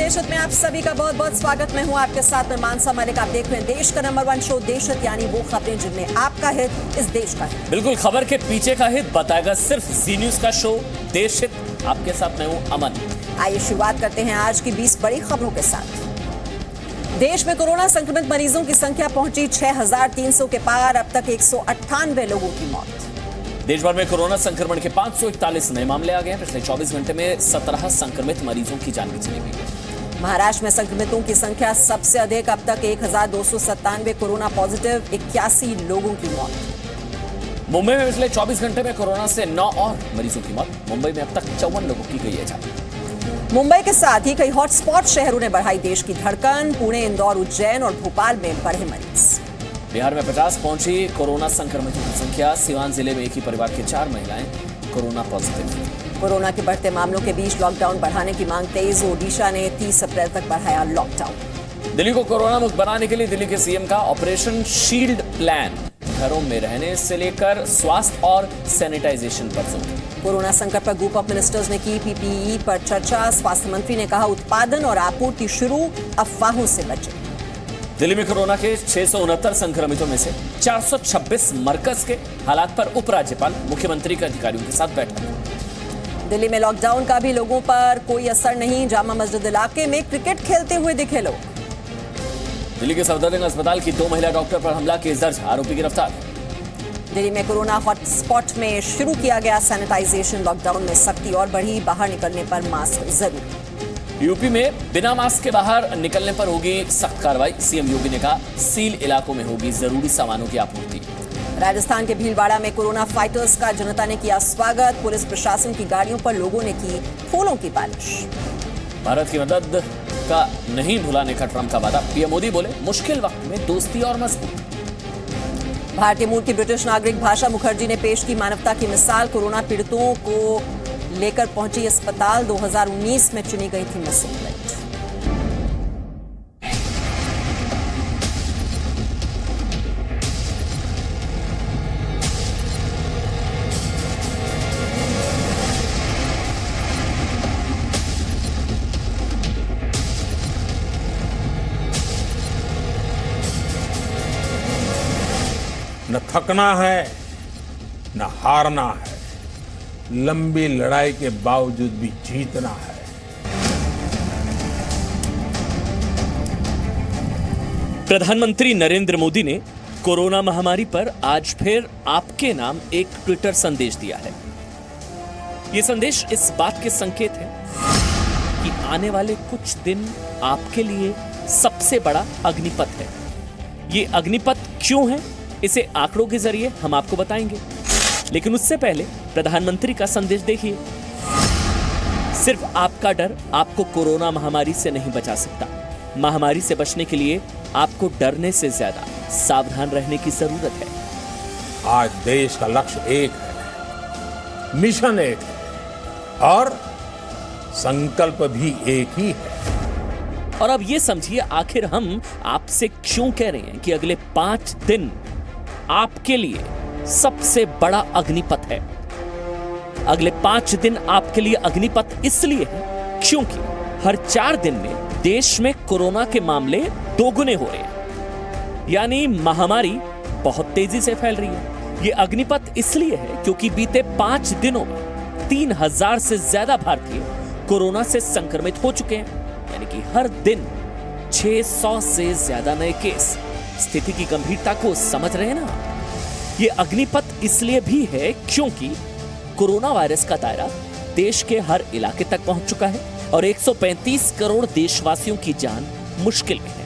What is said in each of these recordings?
देशहित में आप सभी का बहुत बहुत स्वागत। मैं हूं आपके साथ में मानसा मलिक। आप देख रहे हैं देश का नंबर 1 शो देशहित, यानी वो खबरें जिनमें आपका हित इस देश का हित। बिल्कुल, खबर के पीछे का हित बताएगा सिर्फ जी न्यूज का शो देशहित। आपके साथ मैं हूं अमन। आइए शुरुआत करते हैं आज की 20 बड़ी खबरों के साथ। देश में कोरोना संक्रमित मरीजों की संख्या पहुंची 6,300 के पार। अब तक 198 लोगों की मौत। देश भर में कोरोना संक्रमण के 541 नए मामले आ गए। पिछले 24 घंटे में 17 संक्रमित मरीजों की जान भी चली गई। महाराष्ट्र में संक्रमितों की संख्या सबसे अधिक। अब तक 1,297 कोरोना पॉजिटिव, 81 लोगों की मौत। मुंबई में पिछले 24 घंटे में कोरोना से 9 और मरीजों की मौत। मुंबई में अब तक 54 लोगों की गई है जान। मुंबई के साथ ही कई हॉटस्पॉट शहरों ने बढ़ाई देश की धड़कन। पुणे, इंदौर, उज्जैन और भोपाल में बढ़े मरीज। बिहार में 50 पहुंची कोरोना संक्रमितों की संख्या। सिवान जिले में एक ही परिवार की 4 महिलाएं कोरोना पॉजिटिव। कोरोना के बढ़ते मामलों के बीच लॉकडाउन बढ़ाने की मांग तेज। ओडिशा ने 30 अप्रैल तक बढ़ाया लॉकडाउन। दिल्ली को कोरोना मुक्त बनाने के लिए दिल्ली के सीएम का ऑपरेशन शील्ड प्लान। घरों में रहने से लेकर स्वास्थ्य और सैनिटाइजेशन पर जोर। कोरोना संकट पर ग्रुप ऑफ मिनिस्टर्स ने की पीपीई पर चर्चा। स्वास्थ्य मंत्री ने कहा उत्पादन और आपूर्ति शुरू, अफवाहों से बचे। दिल्ली में कोरोना के 669 संक्रमितों में से 426 मरकज के। हालात पर उपराज्यपाल मुख्यमंत्री के अधिकारियों के साथ बैठक। दिल्ली में लॉकडाउन का भी लोगों पर कोई असर नहीं। जामा मस्जिद इलाके में क्रिकेट खेलते हुए दिखे लोग। दिल्ली के सफदरजंग अस्पताल की 2 महिला डॉक्टर पर हमला, केस दर्ज, आरोपी गिरफ्तार। दिल्ली में कोरोना हॉटस्पॉट में शुरू किया गया सैनिटाइजेशन। लॉकडाउन में सख्ती और बढ़ी। बाहर निकलने पर मास्क जरूरी। यूपी में बिना मास्क के बाहर निकलने पर होगी सख्त कार्रवाई। सीएम योगी ने कहा सील इलाकों में होगी जरूरी सामानों की आपूर्ति। राजस्थान के भीलवाड़ा में कोरोना फाइटर्स का जनता ने किया स्वागत। पुलिस प्रशासन की गाड़ियों पर लोगों ने की फूलों की बारिश। भारत की मदद का नहीं भुलाने का ट्रंप का वादा। पीएम मोदी बोले मुश्किल वक्त में दोस्ती और मजबूत। भारतीय मूल की ब्रिटिश नागरिक भाषा मुखर्जी ने पेश की मानवता की मिसाल। कोरोना पीड़ितों को लेकर पहुंची अस्पताल। 2019 में चुनी गई थी मिस इंग्लैंड। न थकना है न हारना है। लंबी लड़ाई के बावजूद भी जीतना है। प्रधानमंत्री नरेंद्र मोदी ने कोरोना महामारी पर आज फिर आपके नाम एक ट्विटर संदेश दिया है। यह संदेश इस बात के संकेत है कि आने वाले कुछ दिन आपके लिए सबसे बड़ा अग्निपथ है। ये अग्निपथ क्यों है, इसे आंकड़ों के जरिए हम आपको बताएंगे, लेकिन उससे पहले प्रधानमंत्री का संदेश देखिए। सिर्फ आपका डर आपको कोरोना महामारी से नहीं बचा सकता। महामारी से बचने के लिए आपको डरने से ज्यादा सावधान रहने की जरूरत है। आज देश का लक्ष्य एक है, मिशन एक है और संकल्प भी एक ही है। और अब ये समझिए आखिर हम आपसे क्यों कह रहे हैं कि अगले 5 दिन आपके लिए सबसे बड़ा अग्निपथ है। अगले 5 दिन आपके लिए अग्निपथ इसलिए है क्योंकि हर 4 दिन में देश में कोरोना के मामले दोगुने हो रहे हैं, यानी महामारी बहुत तेजी से फैल रही है। यह अग्निपथ इसलिए है क्योंकि बीते 5 दिनों में 3,000 से ज्यादा भारतीय कोरोना से संक्रमित हो चुके हैं, यानी कि हर दिन 600 से ज्यादा नए केस। स्थिति की गंभीरता को समझ रहे हैं ना। ये अग्निपथ इसलिए भी है क्योंकि कोरोना वायरस का दायरा देश के हर इलाके तक पहुंच चुका है और 135 करोड़ देशवासियों की जान मुश्किल में है।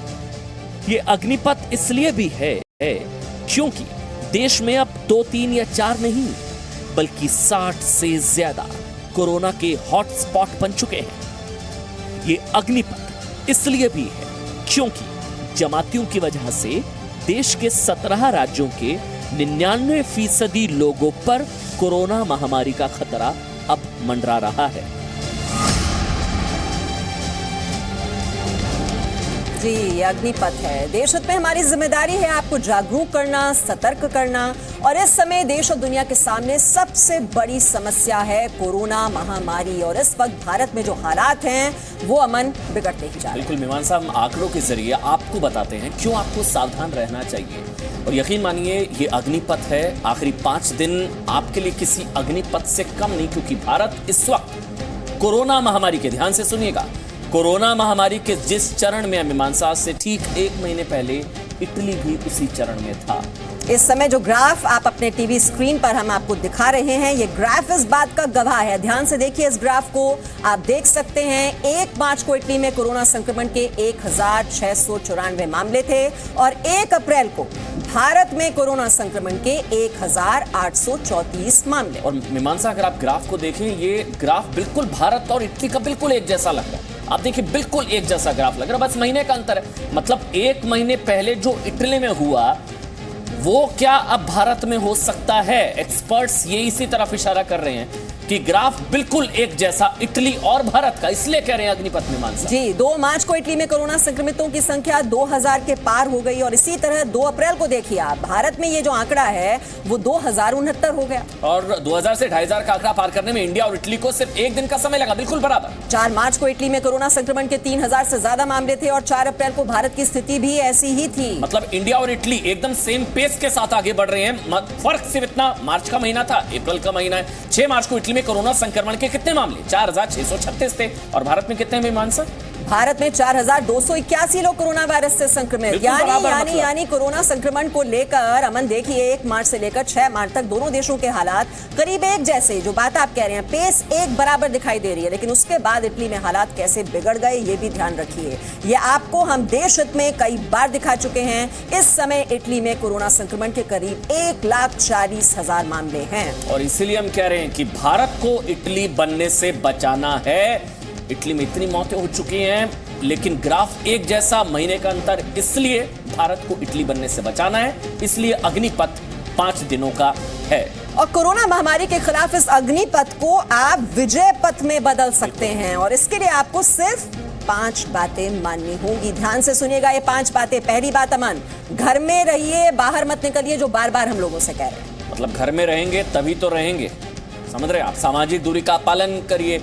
ये अग्निपथ इसलिए भी है क्योंकि देश में अब 2, 3 या 4 नहीं बल्कि 60 से ज्यादा कोरोना के हॉटस्पॉट बन चुके हैं। ये अग्निपथ इसलिए भी है क्योंकि जमातियों की वजह से देश के 17 राज्यों के 99% लोगों पर कोरोना महामारी का खतरा अब मंडरा रहा है। जी, ये अग्निपथ है। देश हित में हमारी जिम्मेदारी है आपको जागरूक करना, सतर्क करना। और इस समय देश और दुनिया के सामने सबसे बड़ी समस्या है कोरोना महामारी। और इस वक्त भारत में जो हालात हैं वो अमन बिगड़ते ही जा रहे हैं। बिल्कुल मीमांसा, हम आंकड़ों के जरिए आपको बताते हैं क्यों आपको सावधान रहना चाहिए। और यकीन मानिए ये अग्निपथ है। आखिरी 5 दिन आपके लिए किसी अग्निपथ से कम नहीं, क्योंकि भारत इस वक्त कोरोना महामारी के, ध्यान से सुनिएगा, कोरोना महामारी के जिस चरण में मीमांसा से ठीक 1 महीने पहले इटली भी उसी चरण में था। इस समय जो ग्राफ आप अपने टीवी स्क्रीन पर हम आपको दिखा रहे हैं, ये ग्राफ इस बात का गवाह है। ध्यान से देखिए इस ग्राफ को। आप देख सकते हैं 1 मार्च को इटली में कोरोना संक्रमण के 1694 मामले थे और 1 अप्रैल को भारत में कोरोना संक्रमण के 1834 मामले। और मीमांसा, अगर आप ग्राफ को देखें, ये ग्राफ बिल्कुल भारत और इटली का बिल्कुल एक जैसा लग रहा है। आप देखिए बिल्कुल एक जैसा ग्राफ लग रहा है, बस महीने का अंतर है। मतलब 1 महीने पहले जो इटली में हुआ वो क्या अब भारत में हो सकता है? एक्सपर्ट्स ये इसी तरफ इशारा कर रहे हैं कि ग्राफ बिल्कुल एक जैसा इटली और भारत का, इसलिए कह रहे हैं अग्निपथ मीमांसा। जी, 2 मार्च को इटली में कोरोना संक्रमितों की संख्या 2000 के पार हो गई और इसी तरह 2 अप्रैल को देखिए आप, भारत में ये जो आंकड़ा है वो 2069 हो गया। और 2000 से 2500 का आंकड़ा पार करने में इंडिया और इटली को सिर्फ 1 दिन का समय लगा, बिल्कुल बराबर। 4 मार्च को इटली में कोरोना संक्रमण के 3000 से ज्यादा मामले थे और 4 अप्रैल को भारत की स्थिति भी ऐसी ही थी। मतलब इंडिया और इटली एकदम सेम पेस के साथ आगे बढ़ रहे हैं। फर्क सिर्फ इतना, मार्च का महीना था, अप्रैल का महीना है। 6 मार्च को इटली में कोरोना संक्रमण के कितने मामले? 4636 थे। और भारत में कितने मीमांसा? भारत में 4281 लोग कोरोना वायरस से संक्रमित। यानी कोरोना संक्रमण को लेकर अमन देखिए 1 मार्च से लेकर 6 मार्च तक दोनों देशों के हालात करीब एक जैसे, जो बात आप कह रहे हैं पेस एक बराबर दिखाई दे रही है। लेकिन उसके बाद इटली में हालात कैसे बिगड़ गए ये भी ध्यान रखिए। ये आपको हम देश हित में कई बार दिखा चुके हैं। इस समय इटली में कोरोना संक्रमण के करीब 1,40,000 मामले हैं। और इसीलिए हम कह रहे हैं कि भारत को इटली बनने से बचाना है। इटली में इतनी मौतें हो चुकी हैं, लेकिन ग्राफ एक जैसा, महीने का अंतर, इसलिए भारत को इटली बनने से बचाना है। इसलिए अग्निपथ 5 दिनों का है। और कोरोना महामारी के खिलाफ इस अग्निपथ को आप विजय पथ में बदल सकते हैं और इसके लिए आपको सिर्फ 5 बातें माननी होंगी। ध्यान से सुनिएगा ये 5 बातें। पहली बात अमन, घर में रहिए, बाहर मत निकलिए, जो बार बार हम लोगों से कह रहे हैं। मतलब घर में रहेंगे तभी तो रहेंगे, समझ रहे हैं आप? सामाजिक दूरी का पालन करिए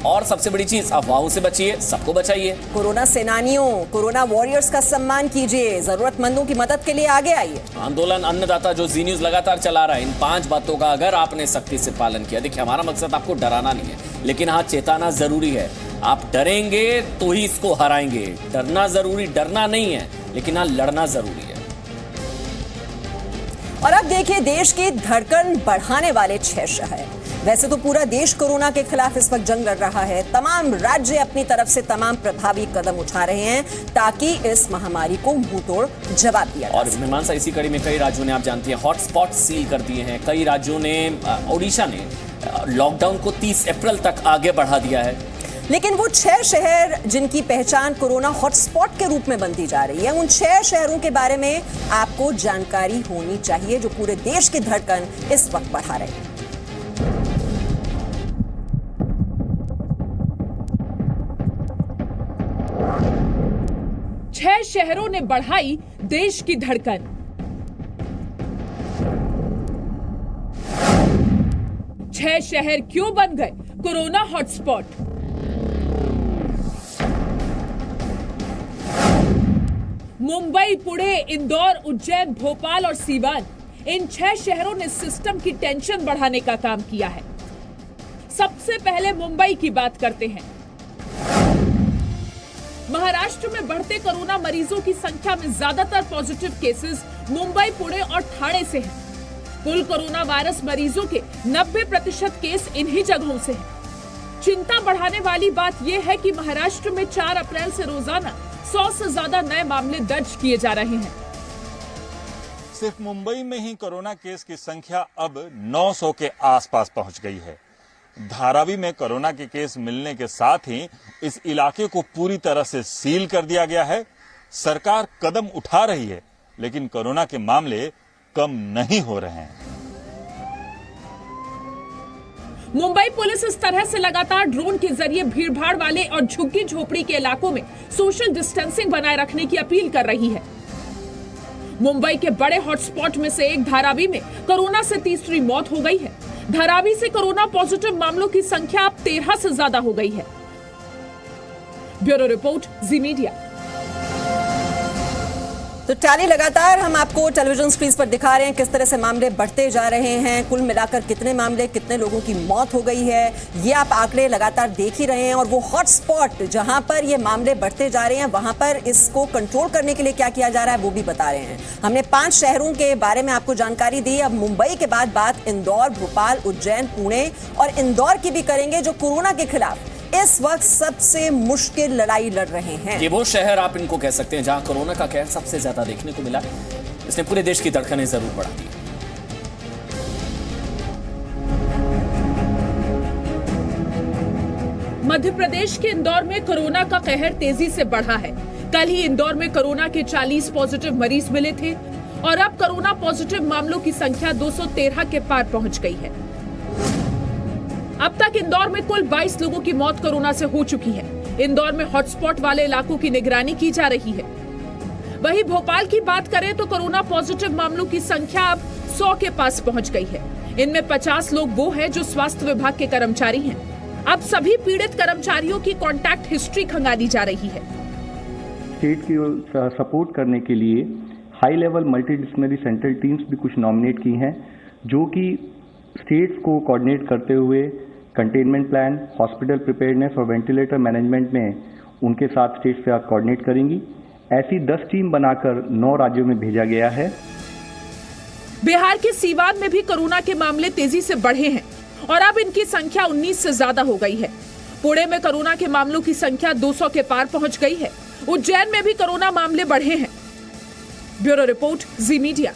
और सबसे बड़ी चीज, अफवाहों से बचिए, सबको बचाइए। कोरोना सेनानियों, कोरोना वॉरियर्स का सम्मान कीजिए, जरूरतमंदों की मदद के लिए आगे आइए। आंदोलन अन्नदाता जो जी न्यूज लगातार चला रहा है, इन 5 बातों का अगर आपने सख्ती से पालन किया, देखिए हमारा मकसद आपको डराना नहीं है, लेकिन हाँ चेताना जरूरी है। आप डरेंगे तो ही इसको हराएंगे। डरना जरूरी, डरना नहीं है, लेकिन हाँ लड़ना जरूरी है। और अब देखिए देश की धड़कन बढ़ाने वाले 6 शहर। वैसे तो पूरा देश कोरोना के खिलाफ इस वक्त जंग लड़ रहा है। तमाम राज्य अपनी तरफ से तमाम प्रभावी कदम उठा रहे हैं ताकि इस महामारी को मुंहतोड़ जवाब दिया जाए। और मीमांसा, इसी कड़ी में कई राज्यों ने, आप जानती हैं, हॉटस्पॉट सील कर दिए हैं। कई राज्यों ने, ओडिशा ने लॉकडाउन को 30 अप्रैल तक आगे बढ़ा दिया है। लेकिन वो 6 शहर जिनकी पहचान कोरोना हॉटस्पॉट के रूप में बनती जा रही है, उन 6 शहरों के बारे में आपको जानकारी होनी चाहिए जो पूरे देश की धड़कन इस वक्त बढ़ा रहे हैं। 6 शहरों ने बढ़ाई देश की धड़कन। 6 शहर क्यों बन गए कोरोना हॉटस्पॉट? मुंबई, पुणे, इंदौर, उज्जैन, भोपाल और सीवान, इन 6 शहरों ने सिस्टम की टेंशन बढ़ाने का काम किया है। सबसे पहले मुंबई की बात करते हैं। महाराष्ट्र में बढ़ते कोरोना मरीजों की संख्या में ज्यादातर पॉजिटिव केसेस मुंबई, पुणे और ठाणे से हैं। कुल कोरोना वायरस मरीजों के 90% केस इन्हीं जगहों से हैं। चिंता बढ़ाने वाली बात यह है कि महाराष्ट्र में 4 अप्रैल से रोजाना 100 से ज्यादा नए मामले दर्ज किए जा रहे हैं। सिर्फ मुंबई में ही कोरोना केस की संख्या अब 900 के आसपास पहुंच गई है। धारावी में कोरोना के केस मिलने के साथ ही इस इलाके को पूरी तरह से सील कर दिया गया है। सरकार कदम उठा रही है, लेकिन कोरोना के मामले कम नहीं हो रहे हैं। मुंबई पुलिस इस तरह से लगातार ड्रोन के जरिए भीड़भाड़ वाले और झुग्गी झोपड़ी के इलाकों में सोशल डिस्टेंसिंग बनाए रखने की अपील कर रही है। मुंबई के बड़े हॉटस्पॉट में से एक धारावी में कोरोना से तीसरी मौत हो गई है। धारावी से कोरोना पॉजिटिव मामलों की संख्या अब 13 से ज्यादा हो गई है। ब्यूरो रिपोर्ट, जी मीडिया। तो टैली लगातार हम आपको टेलीविजन स्क्रीन पर दिखा रहे हैं किस तरह से मामले बढ़ते जा रहे हैं, कुल मिलाकर कितने मामले, कितने लोगों की मौत हो गई है, ये आप आंकड़े लगातार देख ही रहे हैं। और वो हॉटस्पॉट जहां पर ये मामले बढ़ते जा रहे हैं वहां पर इसको कंट्रोल करने के लिए क्या किया जा रहा है वो भी बता रहे हैं। हमने 5 शहरों के बारे में आपको जानकारी दी। अब मुंबई के बाद बात इंदौर, भोपाल, उज्जैन, पुणे और इंदौर की भी करेंगे जो कोरोना के खिलाफ इस वक्त सबसे मुश्किल लड़ाई लड़ रहे हैं। ये वो शहर आप इनको कह सकते हैं जहां कोरोना का कहर सबसे ज्यादा देखने को मिला। इसने पूरे देश की धड़कनें जरूर बढ़ा दी। मध्य प्रदेश के इंदौर में कोरोना का कहर तेजी से बढ़ा है। कल ही इंदौर में कोरोना के 40 पॉजिटिव मरीज मिले थे और अब कोरोना पॉजिटिव मामलों की संख्या 213 के पार पहुंच गई है। अब तक इंदौर में कुल 22 लोगों की मौत कोरोना से हो चुकी है। इंदौर में हॉटस्पॉट वाले इलाकों की निगरानी की जा रही है। वहीं भोपाल की बात करें तो कोरोना पॉजिटिव मामलों की संख्या अब 100 के पास पहुंच गई है। इनमें 50 लोग वो हैं जो स्वास्थ्य विभाग के कर्मचारी हैं। अब सभी पीड़ित कर्मचारियों की कॉन्टैक्ट हिस्ट्री खंगाली जा रही है। स्टेट की सपोर्ट करने के लिए high level multidisciplinary central teams भी कुछ नॉमिनेट की हैं, जो कि स्टेट्स को कोऑर्डिनेट करते हुए कंटेनमेंट प्लान, हॉस्पिटल प्रिपेयर्डनेस और वेंटिलेटर मैनेजमेंट में उनके साथ स्टेट्स से कोऑर्डिनेट करेंगी। ऐसी 10 टीम बनाकर 9 राज्यों में भेजा गया है। बिहार के सीवान में भी कोरोना के मामले तेजी से बढ़े हैं और अब इनकी संख्या 19 से ज्यादा हो गई है। पुणे में कोरोना के मामलों की संख्या 200 के पार पहुंच गई है। उज्जैन में भी कोरोना मामले बढ़े हैं। ब्यूरो रिपोर्ट, जी मीडिया।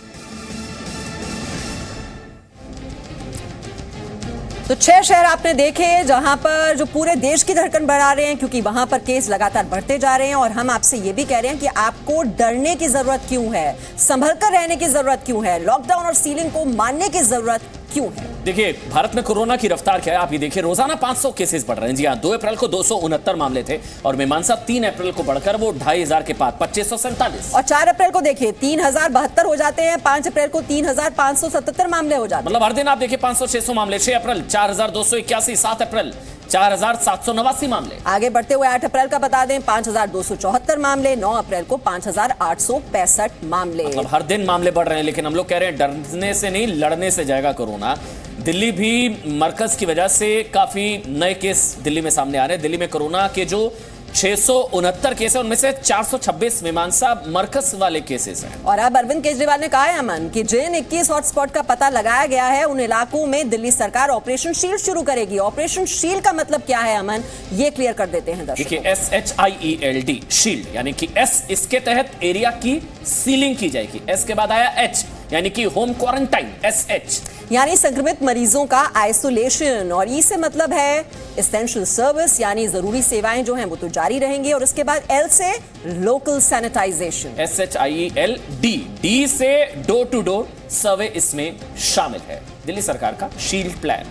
तो 6 शहर आपने देखे जहां पर जो पूरे देश की धड़कन बढ़ा रहे हैं, क्योंकि वहां पर केस लगातार बढ़ते जा रहे हैं। और हम आपसे ये भी कह रहे हैं कि आपको डरने की जरूरत क्यों है, संभल कर रहने की जरूरत क्यों है, लॉकडाउन और सीलिंग को मानने की जरूरत क्यों है। देखिए, भारत में कोरोना की रफ्तार क्या है आप ये देखिए। रोजाना 500 केसेस बढ़ रहे हैं। जी हाँ, 2 अप्रैल को 269 मामले थे और मीमांसा 3 अप्रैल को बढ़कर वो 2500 के पार 2547। और 4 अप्रैल को देखिए 3072 हो जाते हैं। 5 अप्रैल को 3577 मामले हो जाते हैं। मतलब हर दिन आप देखिए 500-600 मामले। 6 अप्रैल 4281, 7 अप्रैल 4789 मामले। आगे बढ़ते हुए 8 अप्रैल का बता दें 5274 मामले, 9 अप्रैल को 5865 मामले। मतलब हर दिन मामले बढ़ रहे हैं, लेकिन हम लोग कह रहे हैं डरने से नहीं, लड़ने से जाएगा कोरोना। दिल्ली भी मरकज की वजह से काफी नए केस दिल्ली में सामने आ रहे हैं। दिल्ली में कोरोना के जो 669 केस है उनमें से 426 मीमांसा मरकज वाले केसेस हैं। और अब अरविंद केजरीवाल ने कहा है अमन कि जिन 21 हॉटस्पॉट का पता लगाया गया है उन इलाकों में दिल्ली सरकार ऑपरेशन शील्ड शुरू करेगी। ऑपरेशन शील्ड का मतलब क्या है अमन, ये क्लियर कर देते हैं दर्शकों। देखिए, SHIELD शील्ड यानी कि S, इसके तहत एरिया की सीलिंग की जाएगी। S के बाद आया H यानी कि होम क्वारंटाइन, SH यानी संक्रमित मरीजों का आइसोलेशन। और ई से मतलब है एसेंशियल सर्विस यानी जरूरी सेवाएं जो हैं वो तो जारी रहेंगी। और उसके बाद L से लोकल सैनिटाइजेशन, SHIELD, D से डोर टू डोर सर्वे इसमें शामिल है। दिल्ली सरकार का शील्ड प्लान।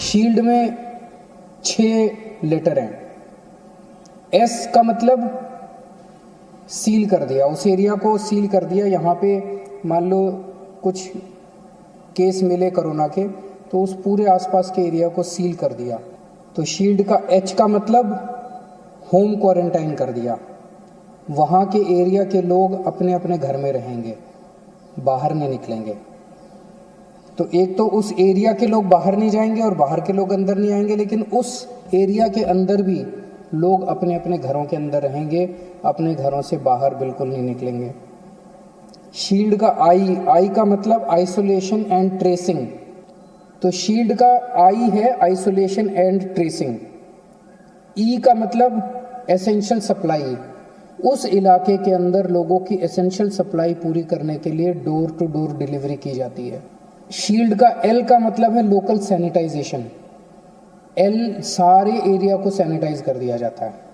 शील्ड में 6 लेटर हैं। S का मतलब सील कर दिया, उस एरिया को सील कर दिया। यहाँ पे मान लो कुछ केस मिले कोरोना के तो उस पूरे आसपास के एरिया को सील कर दिया। तो शील्ड का H का मतलब होम क्वारंटाइन कर दिया। वहाँ के एरिया के लोग अपने अपने घर में रहेंगे, बाहर नहीं निकलेंगे। तो एक तो उस एरिया के लोग बाहर नहीं जाएंगे और बाहर के लोग अंदर नहीं आएंगे, लेकिन उस एरिया के अंदर भी लोग अपने अपने घरों के अंदर रहेंगे, अपने घरों से बाहर बिल्कुल नहीं निकलेंगे। शील्ड का आई का मतलब आइसोलेशन एंड ट्रेसिंग। तो शील्ड का आई है आइसोलेशन एंड ट्रेसिंग। ई का मतलब एसेंशियल सप्लाई। उस इलाके के अंदर लोगों की एसेंशियल सप्लाई पूरी करने के लिए डोर टू डोर डिलीवरी की जाती है। शील्ड का एल का मतलब है लोकल सैनिटाइजेशन। एल सारे एरिया को सैनिटाइज कर दिया जाता है।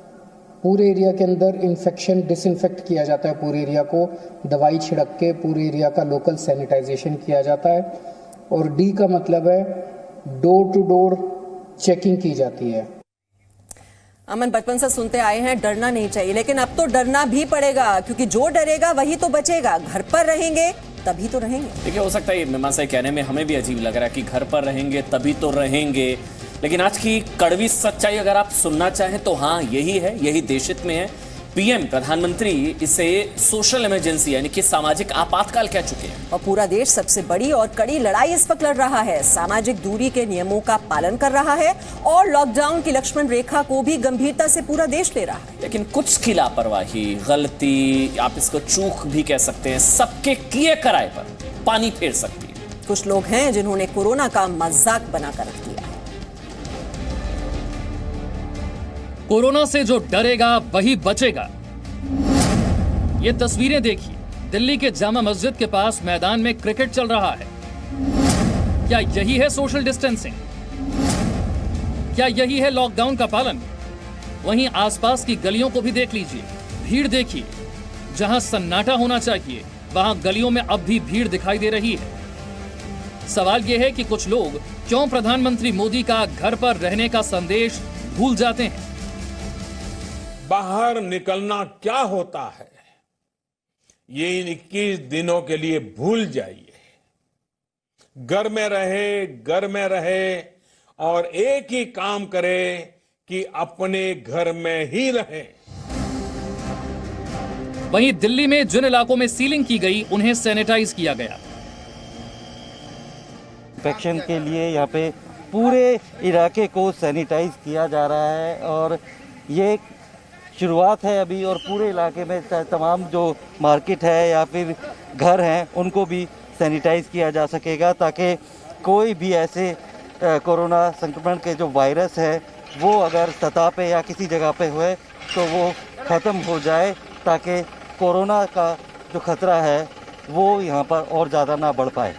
पूरे एरिया के अंदर इन्फेक्शन डिसइंफेक्ट किया जाता है। पूरे एरिया को दवाई छिड़क के पूरे एरिया का लोकल सैनिटाइजेशन किया जाता है। और डी का मतलब है डोर टू डोर चेकिंग की जाती है। अमन, बचपन से सुनते आए हैं डरना नहीं चाहिए, लेकिन अब तो डरना भी पड़ेगा, क्योंकि जो डरेगा वही तो बचेगा। घर पर रहेंगे तभी तो रहेंगे। देखिए, हो सकता है मीमांसा कहने में हमें भी अजीब लग रहा है कि घर पर रहेंगे तभी तो रहेंगे, लेकिन आज की कड़वी सच्चाई अगर आप सुनना चाहें तो हाँ, यही है, यही देशहित में है। पीएम प्रधानमंत्री इसे सोशल इमरजेंसी यानी कि सामाजिक आपातकाल कह चुके हैं। और पूरा देश सबसे बड़ी और कड़ी लड़ाई इस वक्त लड़ रहा है। सामाजिक दूरी के नियमों का पालन कर रहा है और लॉकडाउन की लक्ष्मण रेखा को भी गंभीरता से पूरा देश ले रहा है। लेकिन कुछ की लापरवाही, गलती, आप इसको चूक भी कह सकते हैं, सबके किए कराए पर पानी फेर सकती है। कुछ लोग हैं जिन्होंने कोरोना का मजाक बनाकर रख दिया। कोरोना से जो डरेगा वही बचेगा। ये तस्वीरें देखिए, दिल्ली के जामा मस्जिद के पास मैदान में क्रिकेट चल रहा है। क्या यही है सोशल डिस्टेंसिंग? क्या यही है लॉकडाउन का पालन? वहीं आसपास की गलियों को भी देख लीजिए, भीड़ देखिए। जहां सन्नाटा होना चाहिए वहां गलियों में अब भी भीड़ दिखाई दे रही है। सवाल यह है कि कुछ लोग क्यों प्रधानमंत्री मोदी का घर पर रहने का संदेश भूल जाते हैं। बाहर निकलना क्या होता है ये इन 21 दिनों के लिए भूल जाइए। घर में रहे और एक ही काम करे कि अपने घर में ही रहे। वहीं दिल्ली में जिन इलाकों में सीलिंग की गई उन्हें सैनिटाइज किया गया। इंफेक्शन के लिए यहाँ पे पूरे इलाके को सैनिटाइज किया जा रहा है और ये शुरुआत है अभी, और पूरे इलाके में तमाम जो मार्केट है या फिर घर हैं उनको भी सैनिटाइज किया जा सकेगा, ताकि कोई भी ऐसे कोरोना संक्रमण के जो वायरस है वो अगर सतह पे या किसी जगह पे हुए तो वो ख़त्म हो जाए, ताकि कोरोना का जो खतरा है वो यहाँ पर और ज़्यादा ना बढ़ पाए।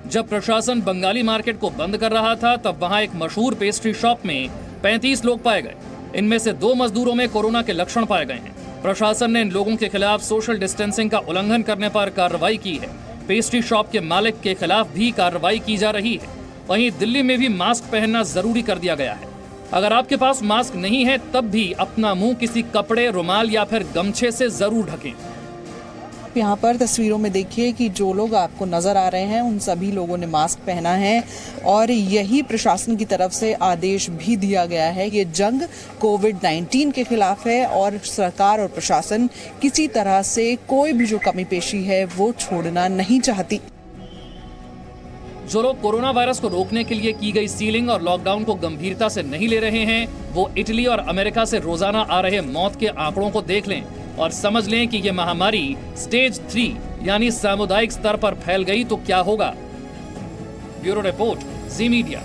जब प्रशासन बंगाली मार्केट को बंद कर रहा था तब वहां एक मशहूर पेस्ट्री शॉप में 35 लोग पाए गए। इनमें से 2 मजदूरों में कोरोना के लक्षण पाए गए हैं। प्रशासन ने इन लोगों के खिलाफ सोशल डिस्टेंसिंग का उल्लंघन करने पर कार्रवाई की है। पेस्ट्री शॉप के मालिक के खिलाफ भी कार्रवाई की जा रही है। वहीं दिल्ली में भी मास्क पहनना जरूरी कर दिया गया है। अगर आपके पास मास्क नहीं है तब भी अपना मुंह किसी कपड़े, रुमाल या फिर गमछे से जरूर ढकें। यहाँ पर तस्वीरों में देखिए कि जो लोग आपको नजर आ रहे हैं उन सभी लोगों ने मास्क पहना है और यही प्रशासन की तरफ से आदेश भी दिया गया है। ये जंग कोविड-19 के खिलाफ है और सरकार और प्रशासन किसी तरह से कोई भी जो कमी पेशी है वो छोड़ना नहीं चाहती। जो लोग कोरोना वायरस को रोकने के लिए की गई सीलिंग और लॉकडाउन को गंभीरता से नहीं ले रहे हैं वो इटली और अमेरिका से रोजाना आ रहे मौत के आंकड़ों को देख लें और समझ लें कि ये महामारी स्टेज 3 यानी सामुदायिक स्तर पर फैल गई तो क्या होगा। ब्यूरो रिपोर्ट, जी मीडिया।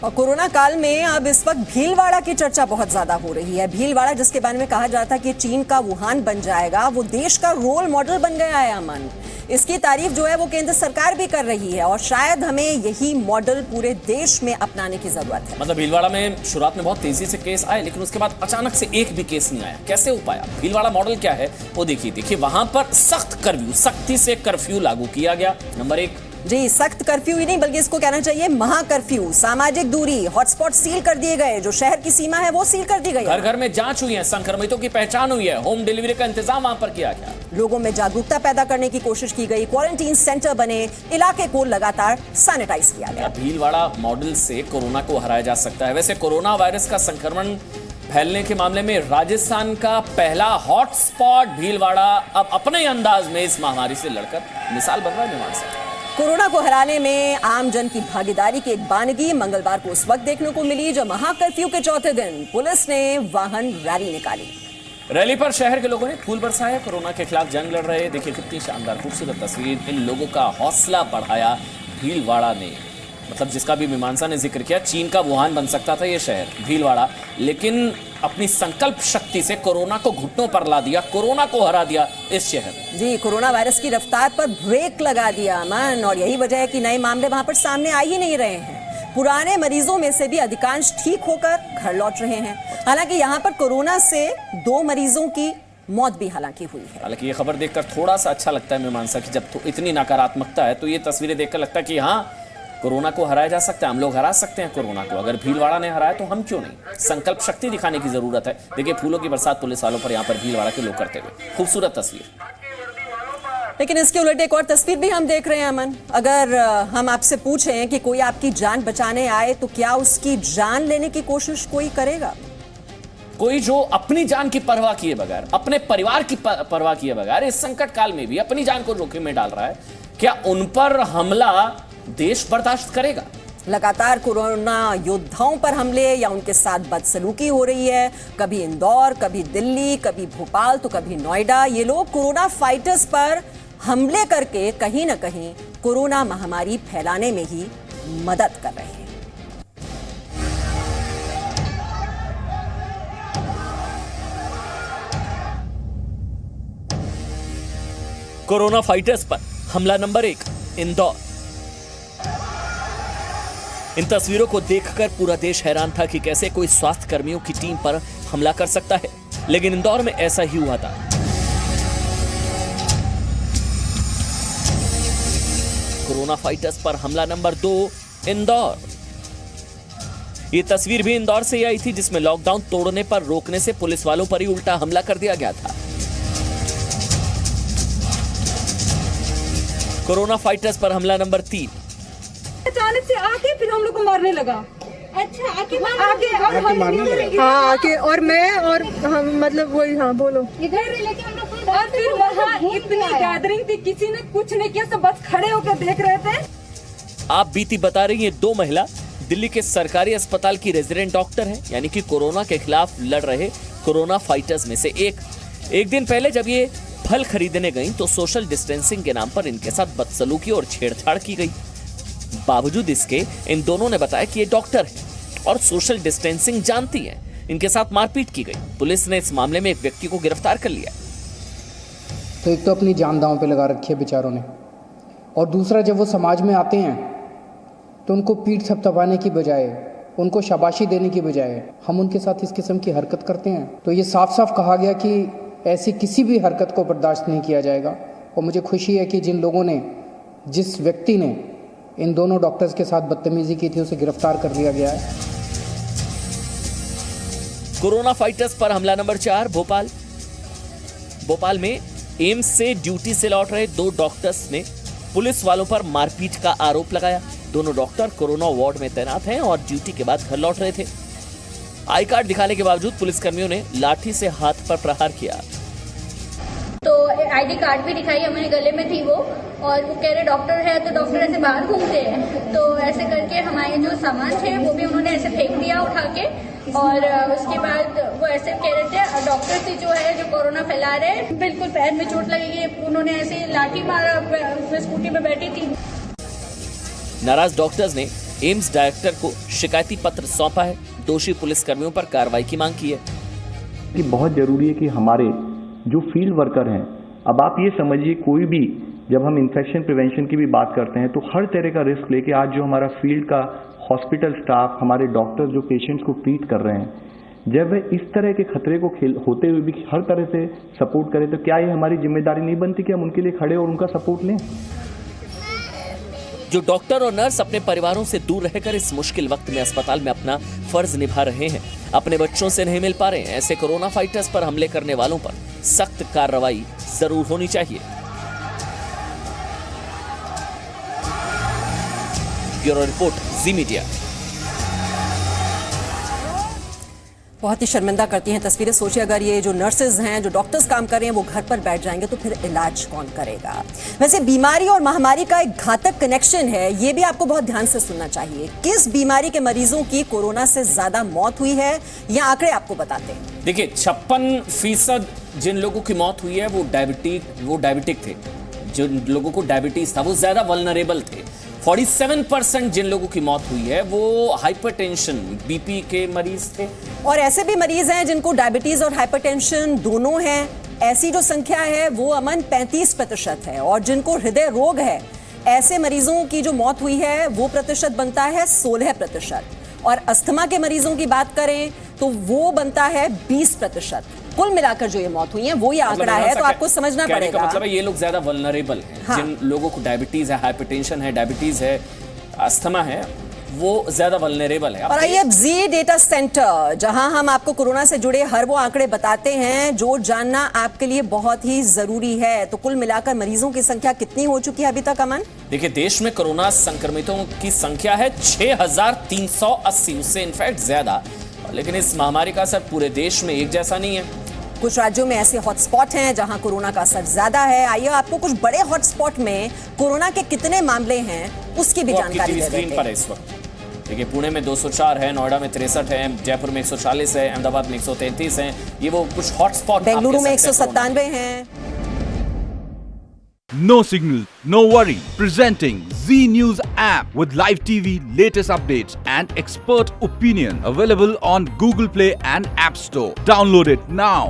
और कोरोना काल में अब इस वक्त भीलवाड़ा की चर्चा बहुत ज्यादा हो रही है। भीलवाड़ा जिसके बारे में कहा जाता है कि चीन का वुहान बन जाएगा, वो देश का रोल मॉडल बन गया है। अमन, इसकी तारीफ जो है वो केंद्र सरकार भी कर रही है और शायद हमें यही मॉडल पूरे देश में अपनाने की जरूरत है। मतलब भीलवाड़ा में शुरुआत में बहुत तेजी से केस आए, लेकिन उसके बाद अचानक से एक भी केस नहीं आया। कैसे हो पाया? भीलवाड़ा मॉडल क्या है वो देखिए वहां पर सख्ती से कर्फ्यू लागू किया गया। नंबर 1, जी, सख्त कर्फ्यू ही नहीं बल्कि इसको कहना चाहिए महा कर्फ्यू। सामाजिक दूरी, हॉटस्पॉट सील कर दिए गए, जो शहर की सीमा है वो सील कर दी गई। घर घर में जांच हुई है, संक्रमितों की पहचान हुई है, होम डिलीवरी का इंतजाम वहां पर किया गया। लोगों में जागरूकता पैदा करने की कोशिश की गई, क्वारंटीन सेंटर बने, इलाके को लगातार सैनिटाइज किया गया। भीलवाड़ा मॉडल से कोरोना को हराया जा सकता है। वैसे कोरोना वायरस का संक्रमण फैलने के मामले में राजस्थान का पहला हॉटस्पॉट भीलवाड़ा अब अपने अंदाज में इस महामारी से लड़कर मिसाल बन रहा है। मीमांसा, कोरोना को हराने में आम जन की भागीदारी की एक बानगी मंगलवार को उस वक्त देखने को मिली जब महाकर्फ्यू के चौथे दिन पुलिस ने वाहन रैली निकाली। रैली पर शहर के लोगों ने फूल बरसाया, कोरोना के खिलाफ जंग लड़ रहे। देखिए कितनी शानदार खूबसूरत तस्वीर, इन लोगों का हौसला बढ़ाया भीलवाड़ा ने। मतलब जिसका भी मीमांसा ने जिक्र किया, चीन का वुहान बन सकता था ये शहर भीलवाड़ा, लेकिन अपनी संकल्प शक्ति से कोरोना को घुटनों पर ला दिया, कोरोना को हरा दिया इस शहर। जी, कोरोना वायरस की रफ्तार पर ब्रेक लगा दिया अमन, और यही वजह है कि नए मामले वहां पर सामने आ ही नहीं रहे हैं। पुराने मरीजों में से भी अधिकांश ठीक होकर घर लौट रहे हैं। हालांकि यहाँ पर कोरोना से 2 मरीजों की मौत भी हालांकि हुई है। हालांकि ये खबर देखकर थोड़ा सा अच्छा लगता है मीमांसा की, जब तो इतनी नकारात्मकता है तो ये तस्वीरें देखकर लगता है कि हाँ, कोरोना को हराया जा सकता है, हम लोग हरा सकते हैं कोरोना को। अगर भीलवाड़ा ने हराया तो हम क्यों नहीं? संकल्प शक्ति दिखाने की जरूरत है। देखिए फूलों की बरसात पुलिस वालों पर यहाँ पर भीलवाड़ा के लोग करते हुए, खूबसूरत तस्वीर। लेकिन इसके उलट एक और तस्वीर भी हम देख रहे हैं अमन। अगर हम आपसे पूछें कि कोई आपकी जान बचाने आए तो क्या उसकी जान लेने की कोशिश कोई करेगा? कोई जो अपनी जान की परवाह किए बगैर, अपने परिवार की परवाह किए बगैर इस संकट काल में भी अपनी जान को जोखिम में डाल रहा है, क्या उन पर हमला देश बर्दाश्त करेगा? लगातार कोरोना योद्धाओं पर हमले या उनके साथ बदसलूकी हो रही है। कभी इंदौर, कभी दिल्ली, कभी भोपाल तो कभी नोएडा। ये लोग कोरोना फाइटर्स पर हमले करके कहीं ना कहीं कोरोना महामारी फैलाने में ही मदद कर रहे हैं। कोरोना फाइटर्स पर हमला नंबर 1, इंदौर। इन तस्वीरों को देखकर पूरा देश हैरान था कि कैसे कोई स्वास्थ्य कर्मियों की टीम पर हमला कर सकता है, लेकिन इंदौर में ऐसा ही हुआ था। कोरोना फाइटर्स पर हमला नंबर 2, इंदौर। ये तस्वीर भी इंदौर से ही आई थी, जिसमें लॉकडाउन तोड़ने पर रोकने से पुलिस वालों पर ही उल्टा हमला कर दिया गया था। कोरोना फाइटर्स पर हमला नंबर 3। अचानक से आके फिर हम लोग को मारने लगा। अच्छा आके आके और मैं और हम मतलब वही, हाँ बोलो। इधर लेके हम लोग और फिर वहाँ इतनी गैदरिंग थी, किसी ने कुछ नहीं किया, सब बस खड़े होकर देख रहे थे। आप बीती बता रही हैं 2 महिला दिल्ली के सरकारी अस्पताल की रेजिडेंट डॉक्टर हैं, यानी कि कोरोना के खिलाफ लड़ रहे कोरोना फाइटर्स में से एक दिन पहले जब ये फल खरीदने गई तो सोशल डिस्टेंसिंग के नाम पर इनके साथ बदसलूकी और छेड़छाड़ की गई। बावजूद इसके इन दोनों ने बताया कि ये डॉक्टर है और सोशल डिस्टेंसिंग जानती है। इनके साथ मारपीट की गई। पुलिस ने इस मामले में एक व्यक्ति को गिरफ्तार कर लिया। तो एक तो अपनी जान दांव पे लगा रखी है बेचारों ने, और दूसरा जब वो समाज में आते हैं तो उनको पीठ थपथपाने की बजाय, उनको शाबाशी देने की बजाय हम उनके साथ इस किस्म की हरकत करते हैं। तो ये साफ साफ कहा गया कि ऐसी किसी भी हरकत को बर्दाश्त नहीं किया जाएगा। और मुझे खुशी है कि जिन लोगों ने, जिस व्यक्ति ने इन दोनों डॉक्टर्स के साथ बदतमीजी की थी, उसे गिरफ्तार कर लिया गया है। कोरोना फाइटर्स पर हमला नंबर 4, भोपाल। भोपाल में एम्स से ड्यूटी से लौट रहे 2 डॉक्टर्स ने पुलिस वालों पर मारपीट का आरोप लगाया। दोनों डॉक्टर कोरोना वार्ड में तैनात हैं और ड्यूटी के बाद घर लौट रहे थे। आई कार्ड दिखाने के बावजूद पुलिसकर्मियों ने लाठी से हाथ पर प्रहार किया। तो आईडी कार्ड भी दिखाई, हमारे गले में थी वो, और वो कह रहे डॉक्टर है, तो डॉक्टर ऐसे बाहर घूमते हैं। तो ऐसे करके हमारे जो सामान थे वो भी उन्होंने ऐसे फेंक दिया उठा के, और उसके बाद वो ऐसे कह रहे थे डॉक्टर से जो है जो कोरोना फैला रहे हैं, बिल्कुल पैर में चोट लगेगी। उन्होंने ऐसे लाठी मारा, मैं स्कूटी पे बैठी थी। नाराज डॉक्टर्स ने एम्स डायरेक्टर को शिकायती पत्र सौंपा है। दोषी पुलिसकर्मियों पर कार्रवाई की मांग की है। कि बहुत जरूरी है कि हमारे जो फील्ड वर्कर हैं, अब आप ये समझिए, कोई भी जब हम इन्फेक्शन प्रिवेंशन की भी बात करते हैं तो हर तरह का रिस्क लेके आज जो हमारा फील्ड का हॉस्पिटल स्टाफ, हमारे डॉक्टर्स जो पेशेंट्स को ट्रीट कर रहे हैं, जब वे इस तरह के खतरे को होते हुए भी हर तरह से सपोर्ट करें, तो क्या ये हमारी जिम्मेदारी नहीं बनती कि हम उनके लिए खड़े और उनका सपोर्ट लें? जो डॉक्टर और नर्स अपने परिवारों से दूर रहकर इस मुश्किल वक्त में अस्पताल में अपना फर्ज निभा रहे हैं, अपने बच्चों से नहीं मिल पा रहे हैं, ऐसे कोरोना फाइटर्स पर हमले करने वालों पर सख्त कार्रवाई जरूर होनी चाहिए। ब्यूरो रिपोर्ट, जी मीडिया। बहुत ही शर्मिंदा करती हैं तस्वीरें। सोचिए अगर ये जो नर्सेज हैं, जो डॉक्टर्स काम कर रहे हैं, वो घर पर बैठ जाएंगे तो फिर इलाज कौन करेगा? वैसे बीमारी और महामारी का एक घातक कनेक्शन है, ये भी आपको बहुत ध्यान से सुनना चाहिए। किस बीमारी के मरीजों की कोरोना से ज्यादा मौत हुई है, ये आंकड़े आपको बताते हैं। देखिए 56% जिन लोगों की मौत हुई है वो डायबिटिक थे। जिन लोगों को डायबिटीज था वो ज्यादा वल्नरेबल थे। 47% जिन लोगों की मौत हुई है वो हाइपरटेंशन, बीपी के मरीज थे। और ऐसे भी मरीज हैं जिनको डायबिटीज और हाइपरटेंशन दोनों हैं। ऐसी जो संख्या है वो अमन 35% है। और जिनको हृदय रोग है, ऐसे मरीजों की जो मौत हुई है वो प्रतिशत बनता है 16%। और अस्थमा के मरीजों की बात करें तो वो बनता है 20%। कुल मिलाकर जो ये मौत हुई है वो ये आंकड़ा है, तो आपको समझना पड़ेगा। मतलब है ये लोग ज्यादा वल्नरेबल हैं। हाँ। जिन लोगों को डायबिटीज है, हाइपरटेंशन है, डायबिटीज है, अस्थमा है वो ज्यादा वल्नरेबल है। और आइए अब जी डेटा सेंटर, जहां हम आपको कोरोना से जुड़े हर वो आंकड़े बताते हैं जो जानना आपके लिए बहुत ही जरूरी है। तो कुल मिलाकर मरीजों की संख्या कितनी हो चुकी है अभी तक अमन? देखिए, देश में कोरोना संक्रमितों की संख्या है 6,380, उससे इनफैक्ट ज्यादा। लेकिन इस महामारी का असर पूरे देश में एक जैसा नहीं है। कुछ राज्यों में ऐसे हॉटस्पॉट हैं जहां कोरोना का असर ज्यादा है। आइए आपको कुछ बड़े हॉटस्पॉट में कोरोना के कितने मामले हैं उसकी भी जानकारी दे देते हैं। स्क्रीन पर है इस वक्त। देखिए, पुणे में 204 है, नोएडा में 63 है, जयपुर में 140 है, अहमदाबाद में 133 है। ये वो कुछ हॉटस्पॉट। बेंगलुरु में 197 हैं। No signal, no worry. Presenting Z News app with live TV, latest updates and expert opinion. Available on Google Play and App Store. Download it now.